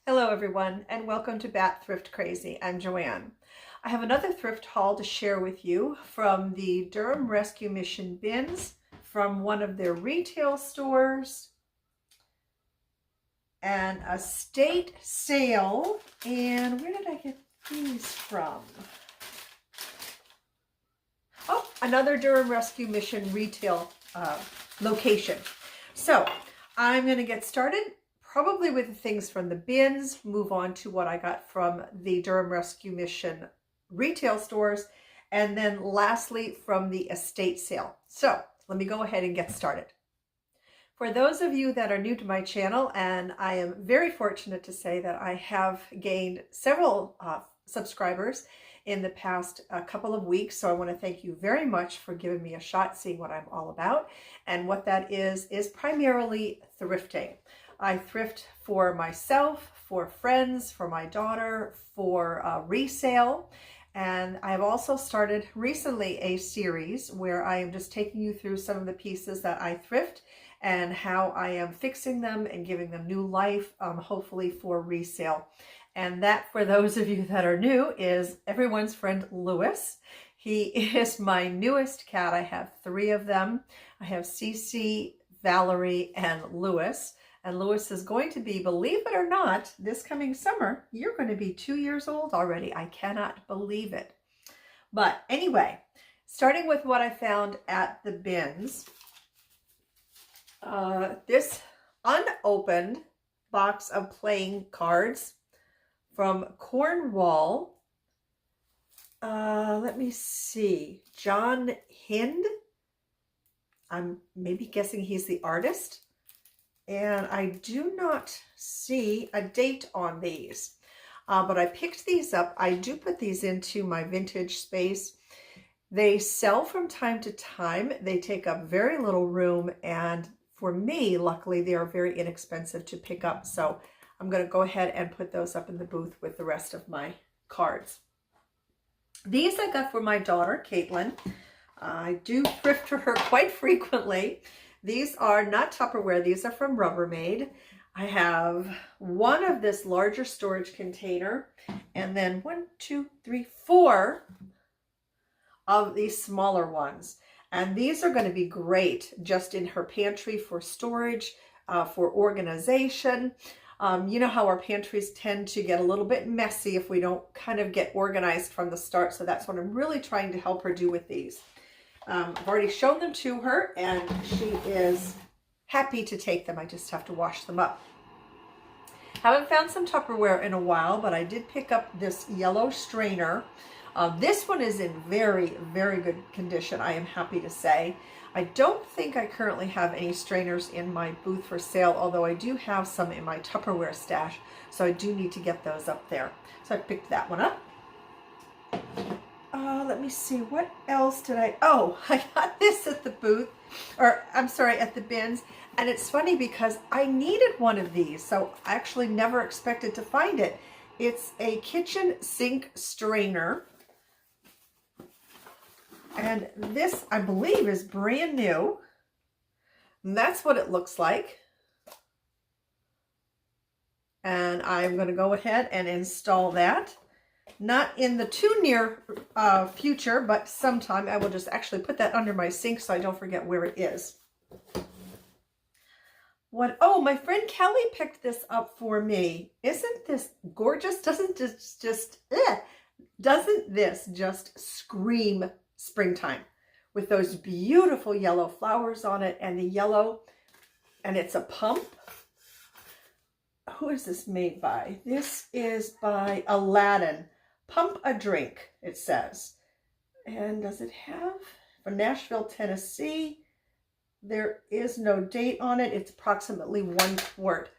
Hello everyone, and welcome to Bat Thrift Crazy. I'm Joanne. I have another thrift haul to share with you from the Durham Rescue Mission bins from one of their retail stores, and a estate sale. And where did I get these from? Oh, another Durham Rescue Mission retail location. So I'm going to get started probably with the things from the bins, move on to what I got from the Durham Rescue Mission retail stores, and then lastly from the estate sale. So let me go ahead and get started. For those of you that are new to my channel, and I am very fortunate to say that I have gained several subscribers in the past couple of weeks. So I want to thank you very much for giving me a shot, seeing what I'm all about. And what that is primarily thrifting. I thrift for myself, for friends, for my daughter, for resale. And I have also started recently a series where I am just taking you through some of the pieces that I thrift and how I am fixing them and giving them new life, hopefully for resale. And that, for those of you that are new, is everyone's friend Lewis. He is my newest cat. I have 3 of them. I have Cece, Valerie, and Lewis. And Lewis is going to be, believe it or not, this coming summer, you're going to be 2 years old already. I cannot believe it. But anyway, starting with what I found at the bins, this unopened box of playing cards from Cornwall. Let me see, John Hind. I'm maybe guessing he's the artist. And I do not see a date on these, but I picked these up. I do put these into my vintage space. They sell from time to time. They take up very little room, and for me, luckily, they are very inexpensive to pick up. So I'm going to go ahead and put those up in the booth with the rest of my cards. These I got for my daughter, Caitlin. I do thrift for her quite frequently. These are not Tupperware. These are from Rubbermaid. I have one of this larger storage container, and then 1, 2, 3, 4 of these smaller ones. And these are going to be great just in her pantry for storage, for organization. You know how our pantries tend to get a little bit messy if we don't kind of get organized from the start. So that's what I'm really trying to help her do with these. I've already shown them to her, and she is happy to take them. I just have to wash them up. Haven't found some Tupperware in a while, but I did pick up this yellow strainer. This one is in very, very good condition, I am happy to say. I don't think I currently have any strainers in my booth for sale, although I do have some in my Tupperware stash, so I do need to get those up there. So I picked that one up. Let me see, what else did I got this at the booth, or I'm sorry, at the bins. And it's funny because I needed one of these, so I actually never expected to find it. It's a kitchen sink strainer. And this, I believe, is brand new. And that's what it looks like. And I'm going to go ahead and install that. Not in the too near future, but sometime. I will just actually put that under my sink so I don't forget where it is. Oh, my friend Kelly picked this up for me. Isn't this gorgeous? Doesn't this just scream springtime with those beautiful yellow flowers on it, and the yellow, and it's a pump. Who is this made by? This is by Aladdin. Pump a drink, it says. And does it have, for Nashville, Tennessee? There is no date on it. It's approximately 1 quart.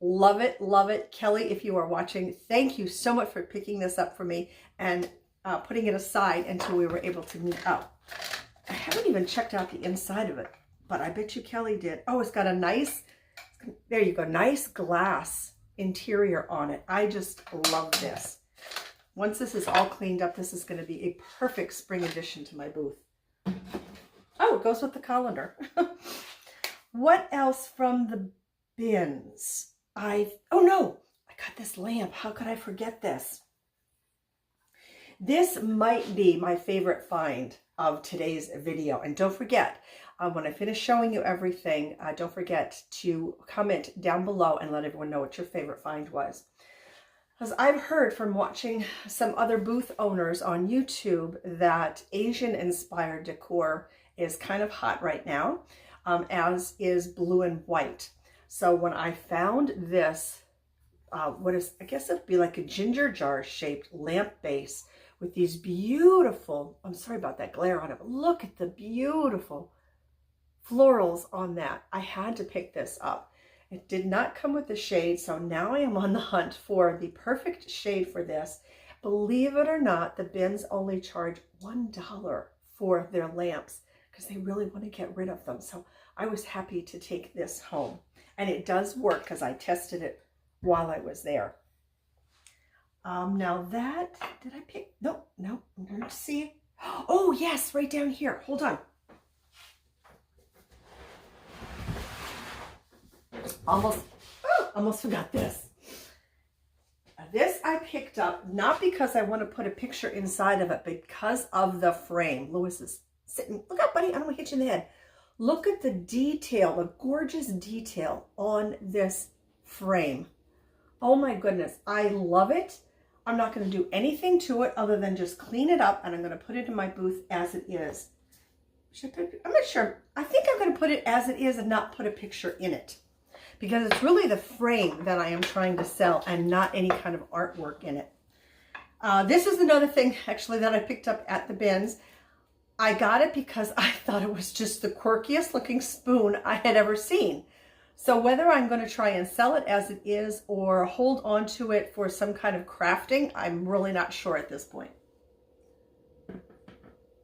Love it, love it. Kelly, if you are watching, thank you so much for picking this up for me and putting it aside until we were able to meet up. I haven't even checked out the inside of it, but I bet you Kelly did. Oh, it's got a nice, there you go, nice glass interior on it. I just love this. Once this is all cleaned up, this is going to be a perfect spring addition to my booth. Oh, it goes with the colander. What else from the bins? Oh no, I got this lamp. How could I forget this? This might be my favorite find of today's video. And don't forget, when I finish showing you everything, don't forget to comment down below and let everyone know what your favorite find was. Because I've heard from watching some other booth owners on YouTube that Asian-inspired decor is kind of hot right now, as is blue and white. So when I found this, I guess it'd be like a ginger jar shaped lamp base with these beautiful, I'm sorry about that glare on it, but look at the beautiful florals on that. I had to pick this up. It did not come with the shade, so now I am on the hunt for the perfect shade for this. Believe it or not, the bins only charge $1 for their lamps because they really want to get rid of them. So I was happy to take this home. And it does work because I tested it while I was there. Now that, did I pick? No, I'm going to see. Oh yes, right down here. Hold on. Almost forgot this. This I picked up, not because I want to put a picture inside of it, because of the frame. Lewis is sitting, look up buddy, I don't want to hit you in the head. Look at the detail, the gorgeous detail on this frame. Oh my goodness, I love it. I'm not going to do anything to it other than just clean it up, and I'm going to put it in my booth as it is. I'm not sure. I think I'm going to put it as it is and not put a picture in it, because it's really the frame that I am trying to sell and not any kind of artwork in it. This is another thing actually that I picked up at the bins. I got it because I thought it was just the quirkiest looking spoon I had ever seen. So whether I'm going to try and sell it as it is or hold on to it for some kind of crafting, I'm really not sure at this point.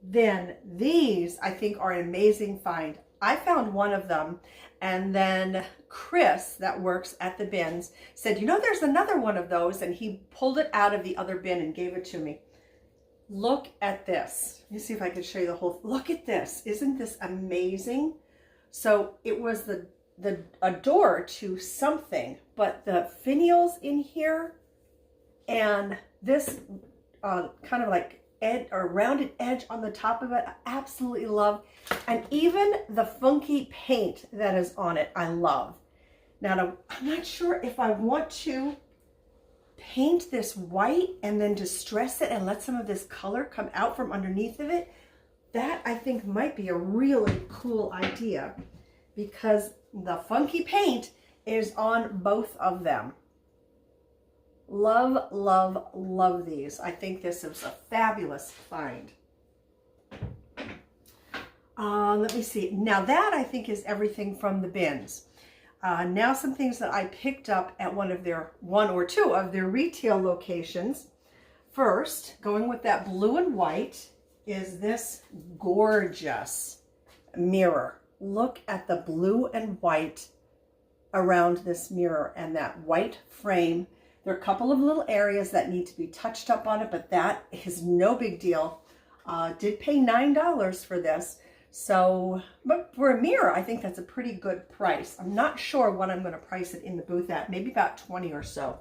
Then these I think are an amazing find. I found one of them, and then Chris that works at the bins said, you know, there's another one of those, and he pulled it out of the other bin and gave it to me. Look at this. Let me see if I can show you the whole, look at this. Isn't this amazing? So it was a door to something, but the finials in here and this kind of like edge or rounded edge on the top of it, I absolutely love. And even the funky paint that is on it, I love. Now, I'm not sure if I want to paint this white and then distress it and let some of this color come out from underneath of it. That I think might be a really cool idea, because the funky paint is on both of them. Love, love, love these. I think this is a fabulous find. Let me see. Now that I think is everything from the bins. Now some things that I picked up at one or two of their retail locations. First, going with that blue and white, is this gorgeous mirror. Look at the blue and white around this mirror and that white frame. There are a couple of little areas that need to be touched up on it, but that is no big deal. Did pay $9 for this. So, but for a mirror, I think that's a pretty good price. I'm not sure what I'm going to price it in the booth at, maybe about 20 or so,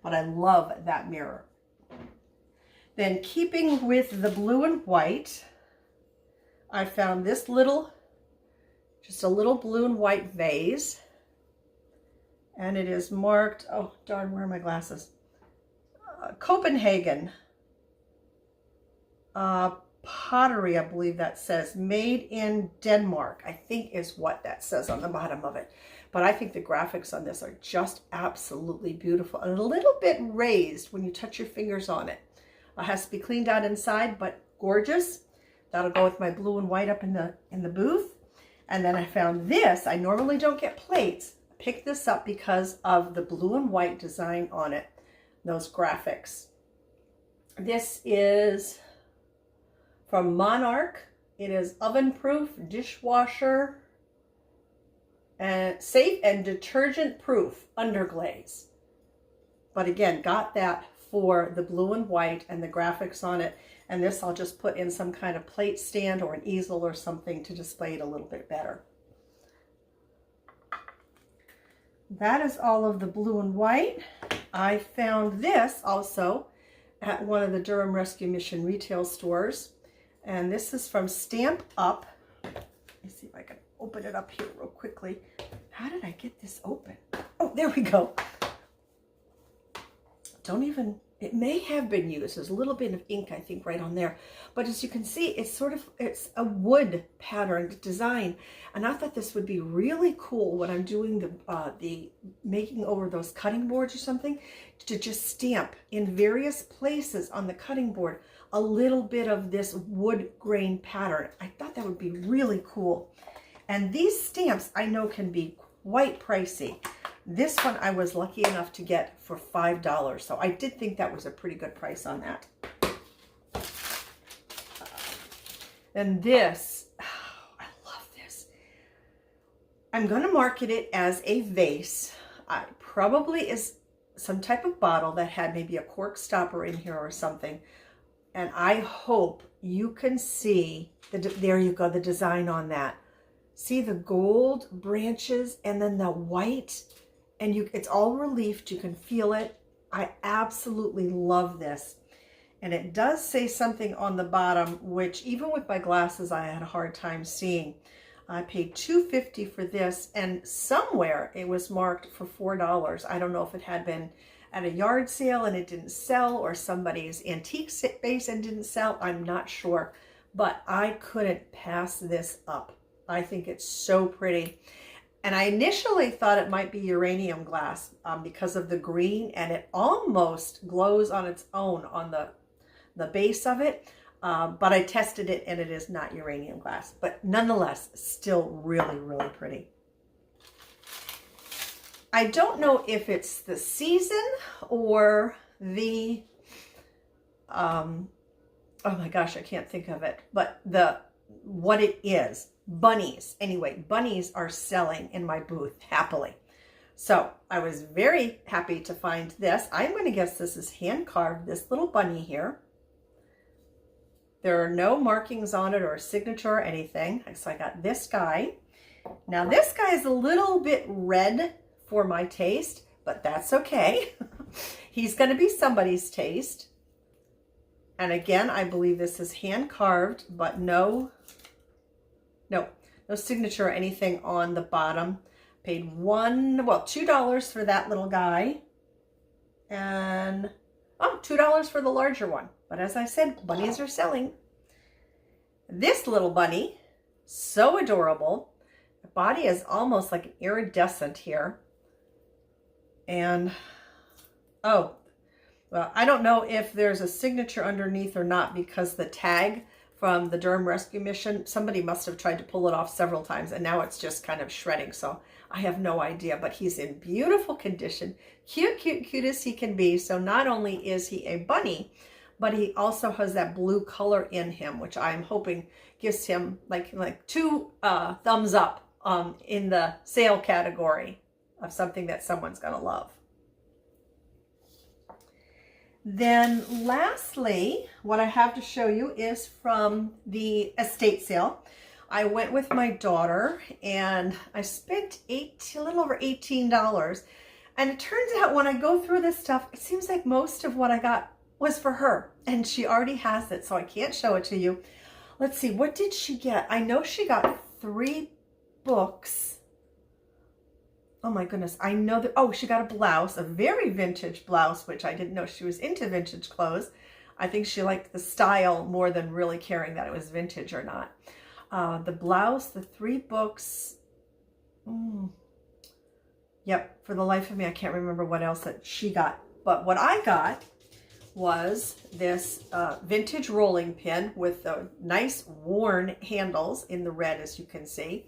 but I love that mirror. Then keeping with the blue and white, I found this little, just a little blue and white vase, and it is marked, oh darn, where are my glasses? Copenhagen pottery, I believe that says, made in Denmark, I think is what that says on the bottom of it. But I think the graphics on this are just absolutely beautiful and a little bit raised when you touch your fingers on it. It has to be cleaned out inside, but gorgeous. That'll go with my blue and white up in the booth. And then I found this. I normally don't get plates. I picked this up because of the blue and white design on it, those graphics. This is from Monarch. It is oven-proof, dishwasher, and safe and detergent-proof underglaze. But again, got that for the blue and white and the graphics on it. And this I'll just put in some kind of plate stand or an easel or something to display it a little bit better. That is all of the blue and white. I found this also at one of the Durham Rescue Mission retail stores. And this is from Stamp Up. Let me see if I can open it up here real quickly. How did I get this open? Oh, there we go. It may have been used. There's a little bit of ink, I think, right on there. But as you can see, it's a wood pattern design. And I thought this would be really cool when I'm doing the making over those cutting boards or something, to just stamp in various places on the cutting board a little bit of this wood grain pattern. I thought that would be really cool. And these stamps I know can be quite pricey. This one I was lucky enough to get for $5, so I did think that was a pretty good price on that. And this, oh, I love this. I'm going to market it as a vase. Probably is some type of bottle that had maybe a cork stopper in here or something. And I hope you can see, there you go, the design on that. See the gold branches and then the white, and it's all reliefed. You can feel it. I absolutely love this. And it does say something on the bottom, which even with my glasses, I had a hard time seeing. I paid $2.50 for this, and somewhere it was marked for $4. I don't know if it had been at a yard sale and it didn't sell, or somebody's antique base and didn't sell. I'm not sure, but I couldn't pass this up. I think it's so pretty. And I initially thought it might be uranium glass because of the green, and it almost glows on its own on the base of it. But I tested it and it is not uranium glass, but nonetheless, still really, really pretty. I don't know if it's the season or the, oh my gosh, I can't think of it, but what it is. Bunnies. Anyway, bunnies are selling in my booth happily. So I was very happy to find this. I'm going to guess this is hand carved, this little bunny here. There are no markings on it or a signature or anything. So I got this guy. Now this guy is a little bit red for my taste, but that's okay. He's going to be somebody's taste. And again, I believe this is hand carved, but no signature or anything on the bottom. Paid $2 for that little guy. And $2 for the larger one. But as I said, bunnies are selling. This little bunny, so adorable. The body is almost like an iridescent here. And, oh, well, I don't know if there's a signature underneath or not, because the tag from the Durham Rescue Mission, somebody must have tried to pull it off several times, and now it's just kind of shredding, so I have no idea. But he's in beautiful condition, cute, cute, cute as he can be. So not only is he a bunny, but he also has that blue color in him, which I'm hoping gives him like two thumbs up in the sale category of something that someone's gonna love. Then lastly, what I have to show you is from the estate sale. I went with my daughter and I spent a little over $18. And it turns out when I go through this stuff, it seems like most of what I got was for her, and she already has it, so I can't show it to you. Let's see, what did she get? I know she got 3 books. Oh my goodness, I know that, oh, she got a blouse, a very vintage blouse, which I didn't know she was into vintage clothes. I think she liked the style more than really caring that it was vintage or not. The blouse, the 3 books. Yep, for the life of me, I can't remember what else that she got. But what I got was this vintage rolling pin with the nice worn handles in the red, as you can see.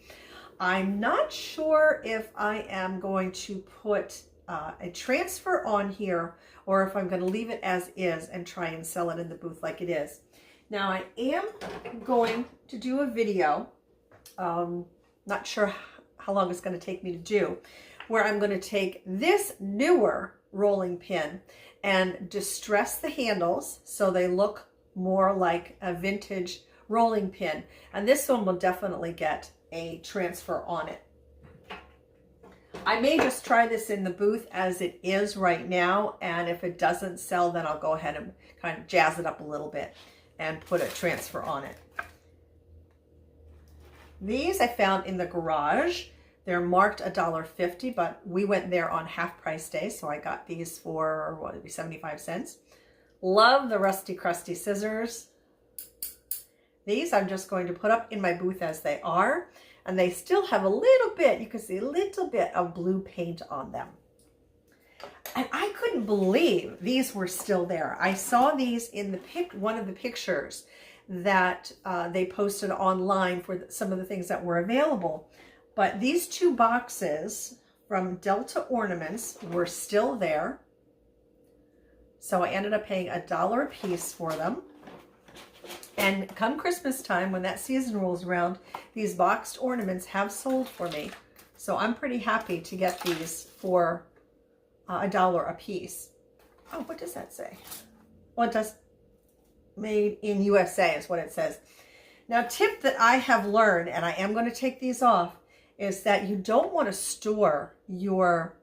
I'm not sure if I am going to put a transfer on here or if I'm going to leave it as is and try and sell it in the booth like it is. Now I am going to do a video, not sure how long it's going to take me to do, where I'm going to take this newer rolling pin and distress the handles so they look more like a vintage rolling pin. And this one will definitely get a transfer on it. I may just try this in the booth as it is right now, and if it doesn't sell, then I'll go ahead and kind of jazz it up a little bit and put a transfer on it. These I found in the garage. They're marked $1.50, but we went there on half price day, so I got these for, what would it be, 75 cents. Love the rusty crusty scissors. These I'm just going to put up in my booth as they are, and they still have a little bit, you can see a little bit of blue paint on them. And I couldn't believe these were still there. I saw these in the one of the pictures that they posted online for some of the things that were available. But these two boxes from Delta Ornaments were still there. So I ended up paying $1 a piece for them. And come Christmas time, when that season rolls around, these boxed ornaments have sold for me. So I'm pretty happy to get these for $1 a piece. Oh, what does that say? Well, it does. Made in USA is what it says. Now, tip that I have learned, and I am going to take these off, is that you don't want to store your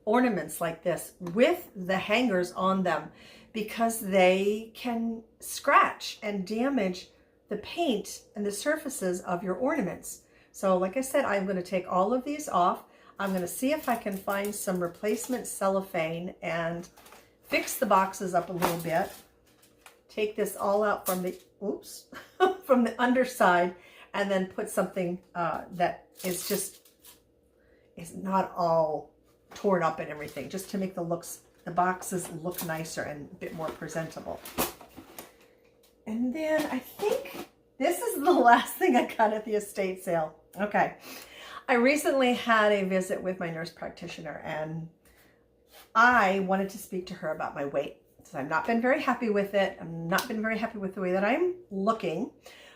ornaments like this with the hangers on them, because they can scratch and damage the paint and the surfaces of your ornaments. So like I said, I'm going to take all of these off. I'm going to see if I can find some replacement cellophane and fix the boxes up a little bit. Take this all out from the, oops, from the underside, and then put something that is not all torn up and everything, just to make the boxes look nicer and a bit more presentable. And then I think this is the last thing I got at the estate sale. Okay. I recently had a visit with my nurse practitioner, and I wanted to speak to her about my weight. So I've not been very happy with it. I've not been very happy with the way that I'm looking.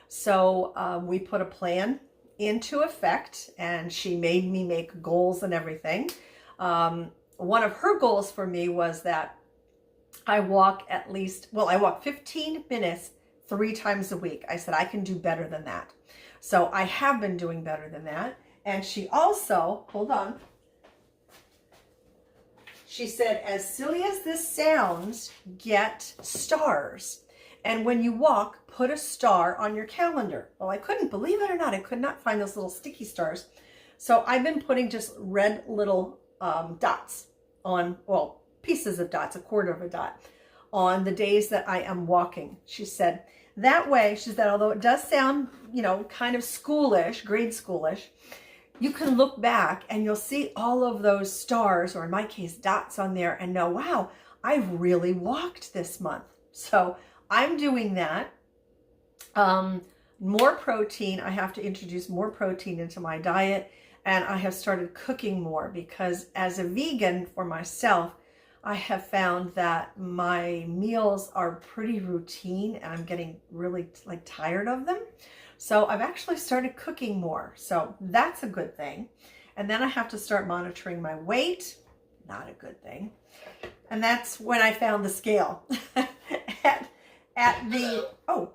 So we put a plan into effect, and she made me make goals and everything. One of her goals for me was that I walk at least, well, I walk 15 minutes 3 times a week. I said, I can do better than that. So I have been doing better than that. And she also, hold on, she said, as silly as this sounds, get stars. And when you walk, put a star on your calendar. Well, I couldn't, believe it or not, I could not find those little sticky stars. So I've been putting just red little dots on, well, pieces of dots, 1/4 of a dot, on the days that I am walking. She said, that way, she said, although it does sound, you know, kind of schoolish, grade schoolish, you can look back and you'll see all of those stars, or in my case, dots on there, and know, wow, I've really walked this month. So I'm doing that. More protein. I have to introduce more protein into my diet, and I have started cooking more, because as a vegan for myself, I have found that my meals are pretty routine, and I'm getting really tired of them. So I've actually started cooking more. So that's a good thing. And then I have to start monitoring my weight. Not a good thing. And that's when I found the scale. at the, oh,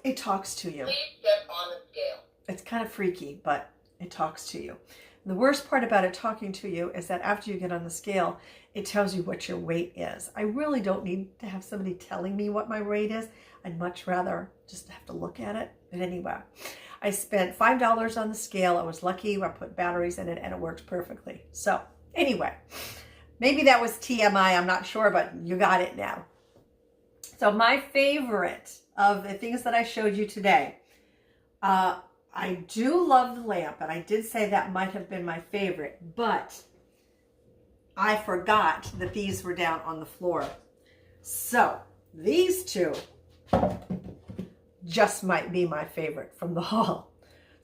it talks to you. Please get on the scale. It's kind of freaky, but it talks to you. The worst part about it talking to you is that after you get on the scale, it tells you what your weight is. I really don't need to have somebody telling me what my weight is. I'd much rather just have to look at it. But anyway, I spent $5 on the scale. I was lucky. I put batteries in it, and it works perfectly. So anyway, maybe that was TMI. I'm not sure, but you got it now. So my favorite of the things that I showed you today, I do love the lamp, and I did say that might have been my favorite, but I forgot that these were down on the floor. So these two just might be my favorite from the haul.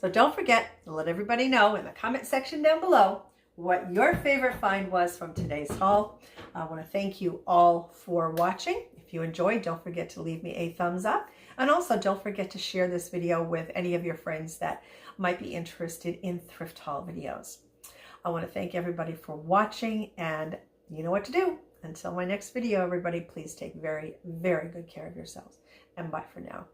So don't forget to let everybody know in the comment section down below what your favorite find was from today's haul. I want to thank you all for watching. If you enjoyed, don't forget to leave me a thumbs up. And also don't forget to share this video with any of your friends that might be interested in thrift haul videos. I want to thank everybody for watching, and you know what to do. Until my next video, everybody, please take very, very good care of yourselves. And bye for now.